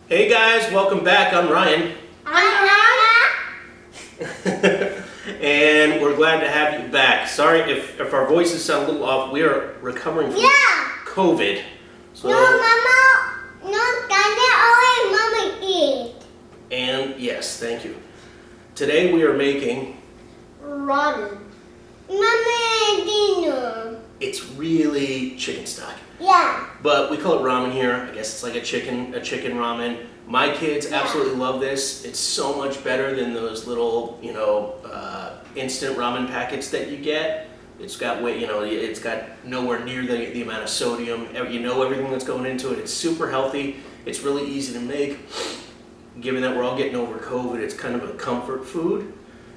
Hey guys, welcome back. I'm Ryan. I'm And we're glad to have you back. Sorry if our voices sound a little off. We are recovering from COVID. So, No, Mama. No, Daddy, Mama eat. And yes, thank you. Today we are making Ramen. Mama dinner. it's really chicken stock. Yeah. But we call it ramen here. I guess it's like a chicken ramen. My kids absolutely love this. It's so much better than those little, instant ramen packets that you get. It's got it's got nowhere near the amount of sodium. You know everything that's going into it. It's super healthy. It's really easy to make. Given that we're all getting over COVID, it's kind of a comfort food.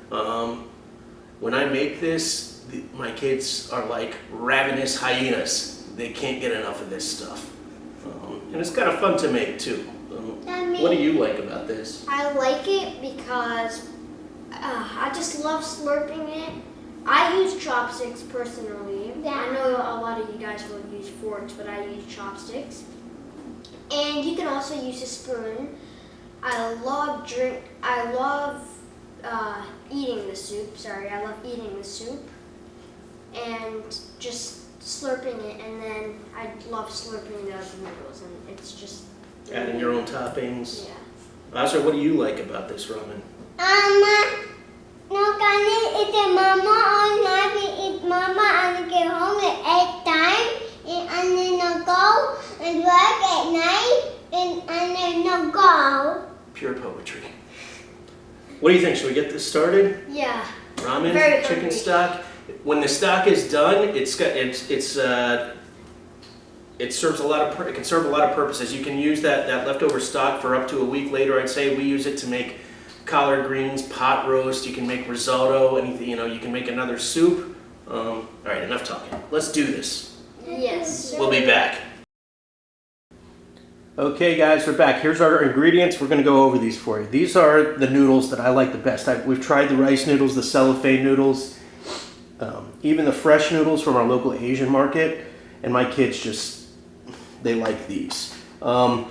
When I make this, my kids are like ravenous hyenas. They can't get enough of this stuff. And it's kind of fun to make too. What do you like about this? I like it because I just love slurping it. I use chopsticks personally. Yeah. I know a lot of you guys will use forks, but I use chopsticks. And you can also use a spoon. I love eating the soup. I love eating the soup and just slurping it. And then I love slurping the noodles, and it's just Adding your own toppings. Yeah. Azra, what do you like about this ramen? No, Daddy, it's a Mama all night. We eat Mama and get home at 8 time. And then go and work at night. And then go. Pure poetry. What do you think? Should we get this started? Yeah. Ramen, Very chicken hungry. stock. When the stock is done, it serves a lot of it can serve a lot of purposes. You can use that leftover stock for up to a week later. I'd say we use it to make collard greens, pot roast. You can make risotto. Anything you can make another soup. All right, enough talking. Let's do this. Yes. We'll be back. Okay guys, we're back. Here's our ingredients. We're going to go over these for you. These are the noodles that I like the best. We've tried the rice noodles, the cellophane noodles, even the fresh noodles from our local Asian market, and my kids they like these. And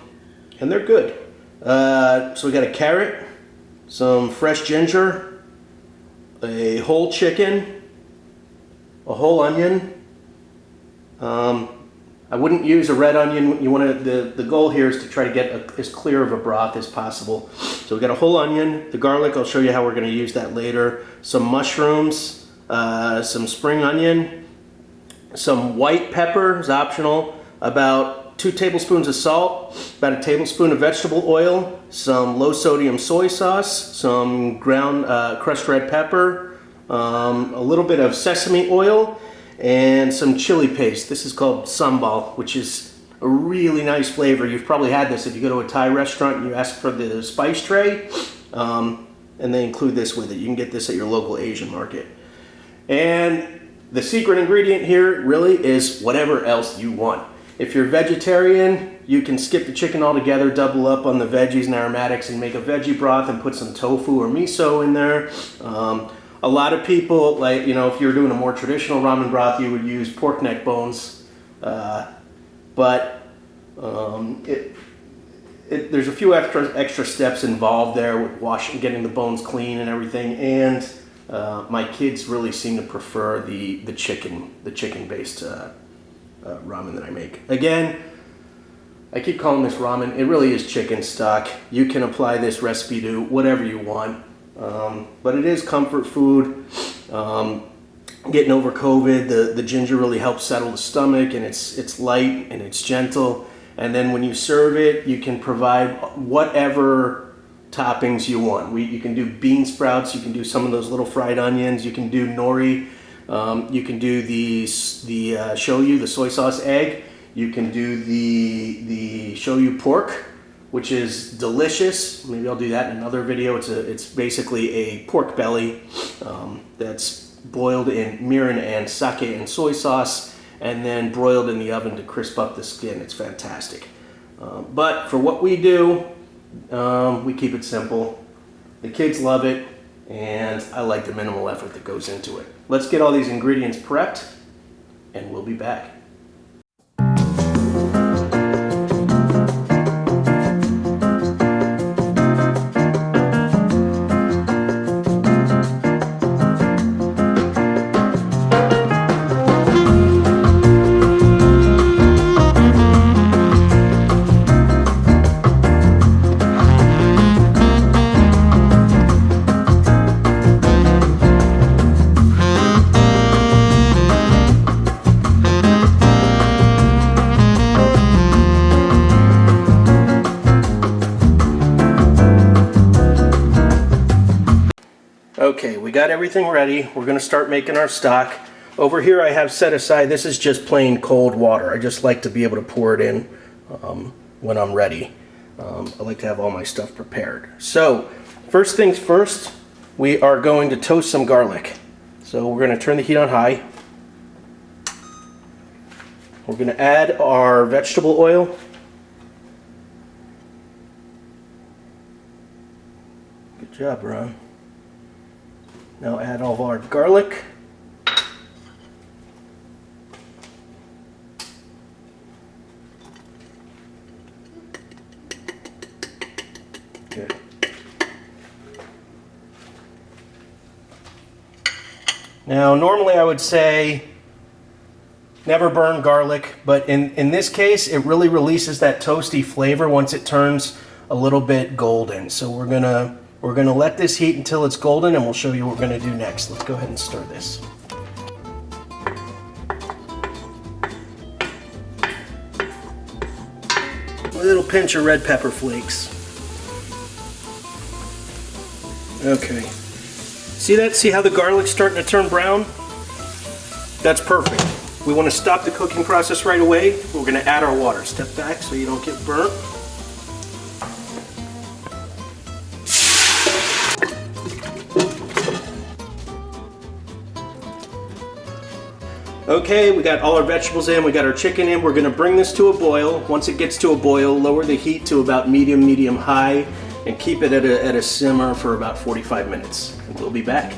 they're good. So we got a carrot, some fresh ginger, a whole chicken, a whole onion. I wouldn't use a red onion. You want to. The goal here is to try to get as clear of a broth as possible. So we got a whole onion, the garlic. I'll show you how we're going to use that later. Some mushrooms, some spring onion, some white pepper is optional. About 2 tablespoons of salt, about a tablespoon of vegetable oil, some low sodium soy sauce, some ground crushed red pepper, a little bit of sesame oil, and some chili paste. This is called sambal, which is a really nice flavor. You've probably had this if you go to a Thai restaurant and you ask for the spice tray, and they include this with it. You can get this at your local Asian market. And the secret ingredient here really is whatever else you want. If you're vegetarian, you can skip the chicken altogether, double up on the veggies and aromatics and make a veggie broth and put some tofu or miso in there. A lot of people, if you're doing a more traditional ramen broth, you would use pork neck bones. But there's a few extra steps involved there with washing, getting the bones clean and everything. And my kids really seem to prefer the chicken-based ramen that I make. Again, I keep calling this ramen. It really is chicken stock. You can apply this recipe to whatever you want. But it is comfort food. Getting over COVID, the ginger really helps settle the stomach, and it's light and it's gentle. And then when you serve it, you can provide whatever toppings you want. You can do bean sprouts. You can do some of those little fried onions. You can do nori. You can do the shoyu, the soy sauce egg. You can do the shoyu pork, which is delicious. Maybe I'll do that in another video. It's basically a pork belly that's boiled in mirin and sake and soy sauce, and then broiled in the oven to crisp up the skin. It's fantastic. But for what we do, we keep it simple. The kids love it, and I like the minimal effort that goes into it. Let's get all these ingredients prepped, and we'll be back. Okay, we got everything ready. We're gonna start making our stock. Over here I have set aside, this is just plain cold water. I just like to be able to pour it in when I'm ready. I like to have all my stuff prepared. So, first things first, we are going to toast some garlic. So we're gonna turn the heat on high. We're gonna add our vegetable oil. Good job, Ron. Now add all of our garlic. Good. Now, normally I would say never burn garlic, but in this case, it really releases that toasty flavor once it turns a little bit golden. So we're gonna let this heat until it's golden, and we'll show you what we're gonna do next. Let's go ahead and stir this. A little pinch of red pepper flakes. Okay. See that? See how the garlic's starting to turn brown? That's perfect. We want to stop the cooking process right away. We're going to add our water. Step back so you don't get burnt. Okay, we got all our vegetables in, we got our chicken in. We're going to bring this to a boil. Once it gets to a boil, lower the heat to about medium high, and keep it at a simmer for about 45 minutes. And we'll be back.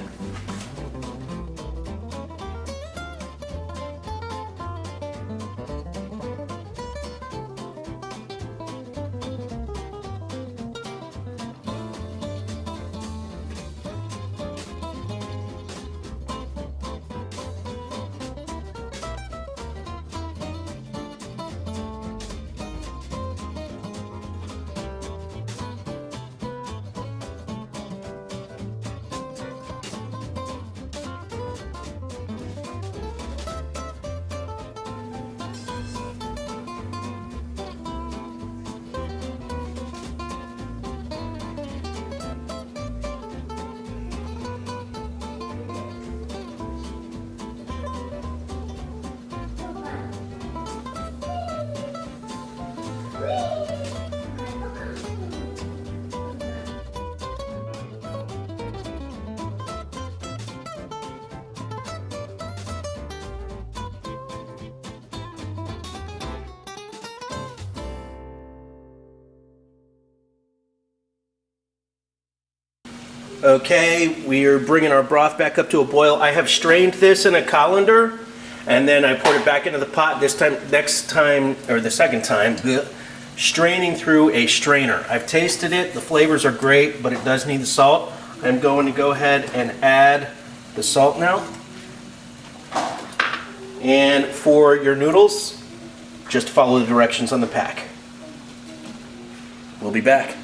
Okay, we're bringing our broth back up to a boil. I have strained this in a colander, and then I poured it back into the pot. This time, next time, or the second time, straining through a strainer. I've tasted it. The flavors are great, but it does need the salt. I'm going to go ahead and add the salt now. And for your noodles, just follow the directions on the pack. We'll be back.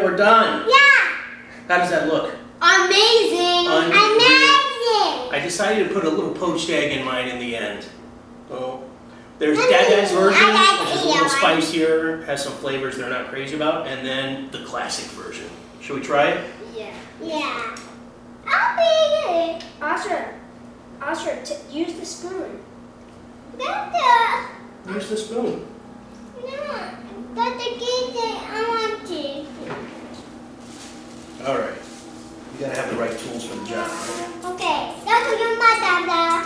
We're done. Yeah. How does that look? Amazing. Amazing. I decided to put a little poached egg in mine in the end. Oh, there's Dada's version, which is a little spicier, has some flavors they're not crazy about, and then the classic version. Should we try it? Yeah. Yeah. I'll be it. Oscar, use the spoon. Better. Use the spoon. No. But the kid said I want to. All right. You gotta have the right tools for the job. Right? Okay. Go to your mother.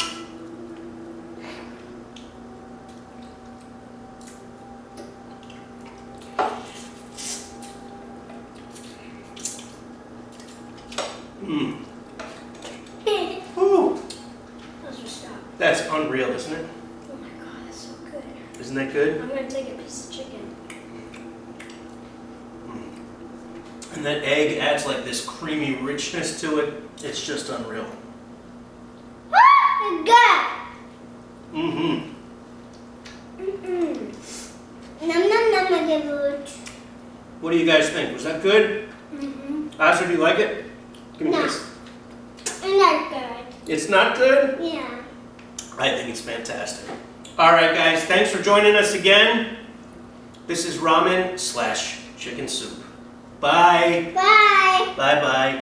unreal, isn't it? Oh my god, that's so good. Isn't that good? I'm gonna take a piece of chicken. And that egg adds like this creamy richness to it. It's just unreal. It's good. Mm-hmm. Nom nom nom of the food. What do you guys think? Was that good? Asa, do you like it? Give me No. this. Not good. It's not good? Yeah. I think it's fantastic. All right, guys. Thanks for joining us again. This is ramen / chicken soup. Bye. Bye. Bye-bye.